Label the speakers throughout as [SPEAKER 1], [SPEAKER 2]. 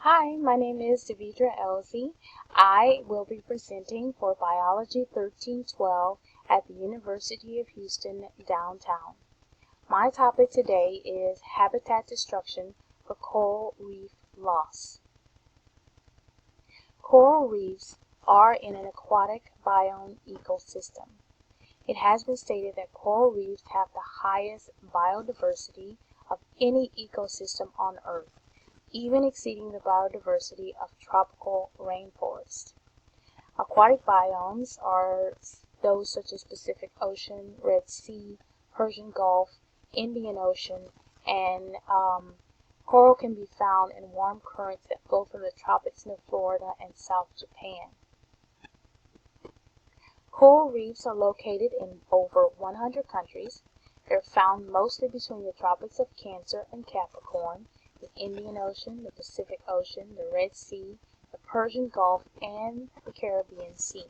[SPEAKER 1] Hi, my name is Devidra Elsie. I will be presenting for Biology 1312 at the University of Houston downtown. My topic today is habitat destruction for coral reef loss. Coral reefs are in an aquatic biome ecosystem. It has been stated that coral reefs have the highest biodiversity of any ecosystem on Earth, even exceeding the biodiversity of tropical rainforests. Aquatic biomes are those such as Pacific Ocean, Red Sea, Persian Gulf, Indian Ocean, and coral can be found in warm currents that flow from the tropics near Florida and South Japan. Coral reefs are located in over 100 countries. They're found mostly between the tropics of Cancer and Capricorn, the Indian Ocean, the Pacific Ocean, the Red Sea, the Persian Gulf, and the Caribbean Sea.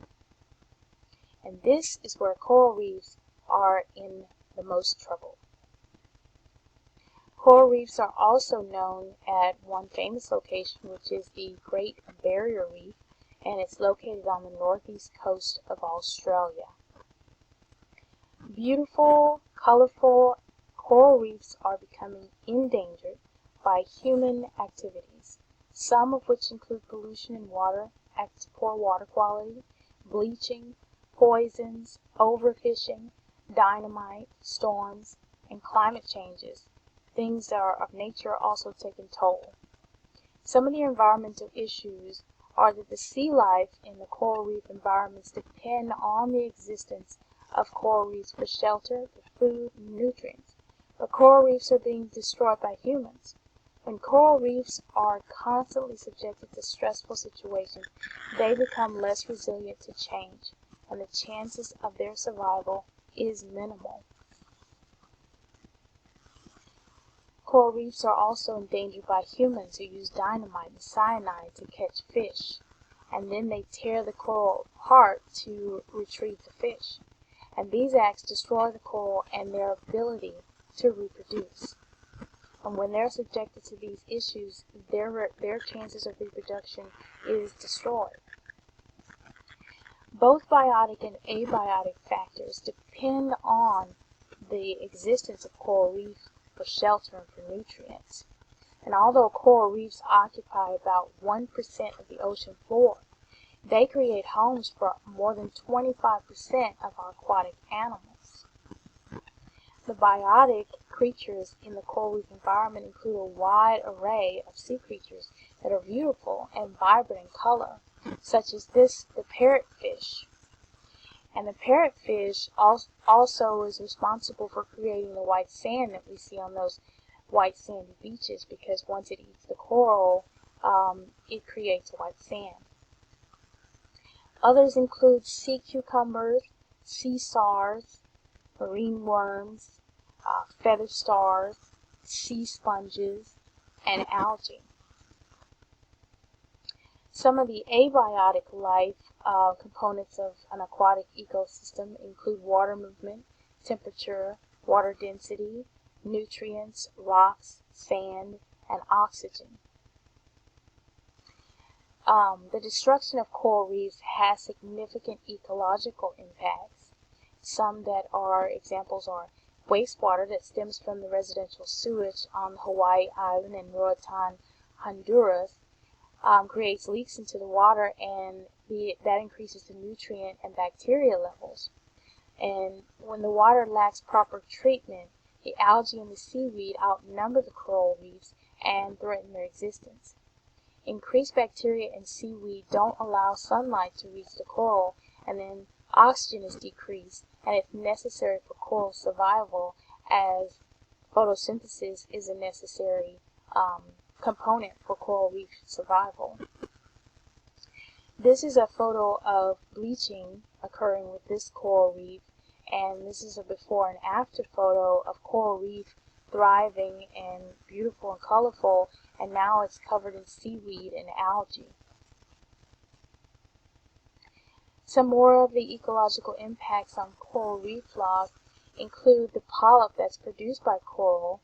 [SPEAKER 1] And this is where coral reefs are in the most trouble. Coral reefs are also known at one famous location, which is the Great Barrier Reef, and it's located on the northeast coast of Australia. Beautiful, colorful coral reefs are becoming endangered by human activities, some of which include pollution in water, poor water quality, bleaching, poisons, overfishing, dynamite, storms, and climate changes. Things that are of nature are also taking toll. Some of the environmental issues are that the sea life in the coral reef environments depend on the existence of coral reefs for shelter, for food, and nutrients. But coral reefs are being destroyed by humans. When coral reefs are constantly subjected to stressful situations, they become less resilient to change, and the chances of their survival is minimal. Coral reefs are also endangered by humans who use dynamite and cyanide to catch fish, and then they tear the coral apart to retrieve the fish. And these acts destroy the coral and their ability to reproduce. And when they're subjected to these issues, their chances of reproduction is destroyed. Both biotic and abiotic factors depend on the existence of coral reef for shelter and for nutrients. And although coral reefs occupy about 1% of the ocean floor, they create homes for more than 25% of our aquatic animals. The biotic creatures in the coral reef environment include a wide array of sea creatures that are beautiful and vibrant in color, such as the parrotfish. And the parrotfish also is responsible for creating the white sand that we see on those white sandy beaches, because once it eats the coral, it creates white sand. Others include sea cucumbers, sea stars, marine worms, feather stars, sea sponges, and algae. Some of the abiotic life components of an aquatic ecosystem include water movement, temperature, water density, nutrients, rocks, sand, and oxygen. The destruction of coral reefs has significant ecological impacts. Some that are examples are wastewater that stems from the residential sewage on Hawaii Island and Roatan, Honduras, creates leaks into the water, and that increases the nutrient and bacteria levels. And when the water lacks proper treatment, the algae and the seaweed outnumber the coral reefs and threaten their existence. Increased bacteria and seaweed don't allow sunlight to reach the coral, and then oxygen is decreased, and it's necessary for coral survival, as photosynthesis is a necessary component for coral reef survival. This is a photo of bleaching occurring with this coral reef, and this is a before and after photo of coral reef thriving and beautiful and colorful, and now it's covered in seaweed and algae. Some more of the ecological impacts on coral reef loss include the polyp that's produced by coral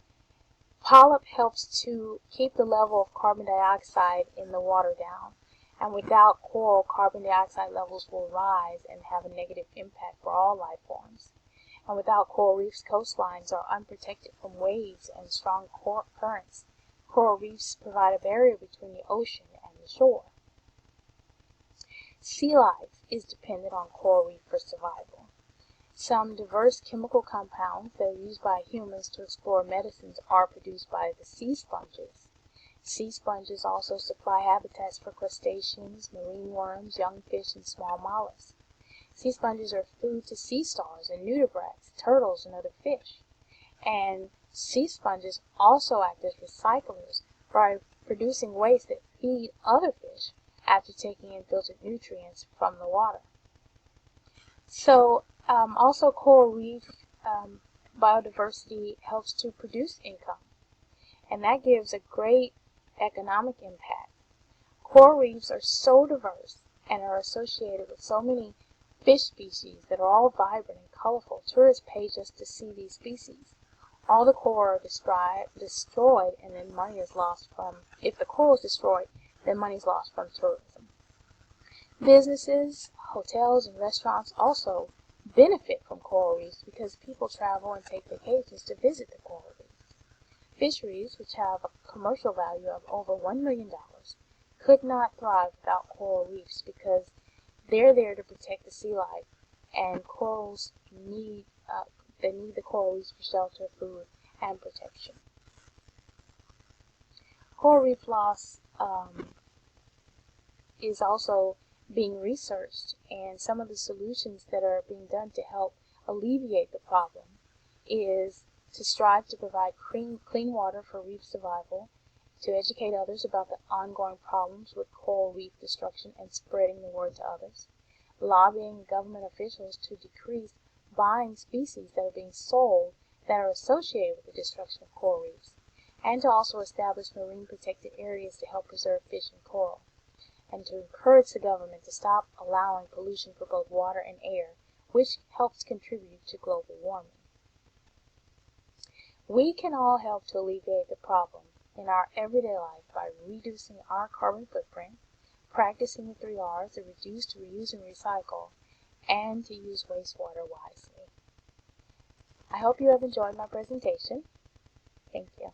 [SPEAKER 1] Polyp helps to keep the level of carbon dioxide in the water down, and without coral, carbon dioxide levels will rise and have a negative impact for all life forms. And without coral reefs, coastlines are unprotected from waves and strong currents. Coral reefs provide a barrier between the ocean and the shore. Sea life is dependent on coral reef for survival. Some diverse chemical compounds that are used by humans to explore medicines are produced by the sea sponges. Sea sponges also supply habitats for crustaceans, marine worms, young fish, and small mollusks. Sea sponges are food to sea stars and nudibranchs, turtles, and other fish. And sea sponges also act as recyclers by producing waste that feed other fish after taking in filtered nutrients from the water. So also coral reef biodiversity helps to produce income, and that gives a great economic impact. Coral reefs are so diverse and are associated with so many fish species that are all vibrant and colorful. Tourists pay just to see these species. All the coral are destroyed, and then money is lost from, if the coral is destroyed, then money is lost from tourism. Businesses, hotels, and restaurants also benefit from coral reefs because people travel and take vacations to visit the coral reefs. Fisheries, which have a commercial value of over $1 million, could not thrive without coral reefs because they're there to protect the sea life, and corals need the coral reefs for shelter, food, and protection. Coral reef loss is also being researched, and some of the solutions that are being done to help alleviate the problem is to strive to provide clean water for reef survival, to educate others about the ongoing problems with coral reef destruction and spreading the word to others, lobbying government officials to decrease buying species that are being sold that are associated with the destruction of coral reefs, and to also establish marine protected areas to help preserve fish and coral, and to encourage the government to stop allowing pollution for both water and air, which helps contribute to global warming. We can all help to alleviate the problem in our everyday life by reducing our carbon footprint, practicing the 3 R's to reduce, to reuse, and recycle, and to use wastewater wisely. I hope you have enjoyed my presentation. Thank you.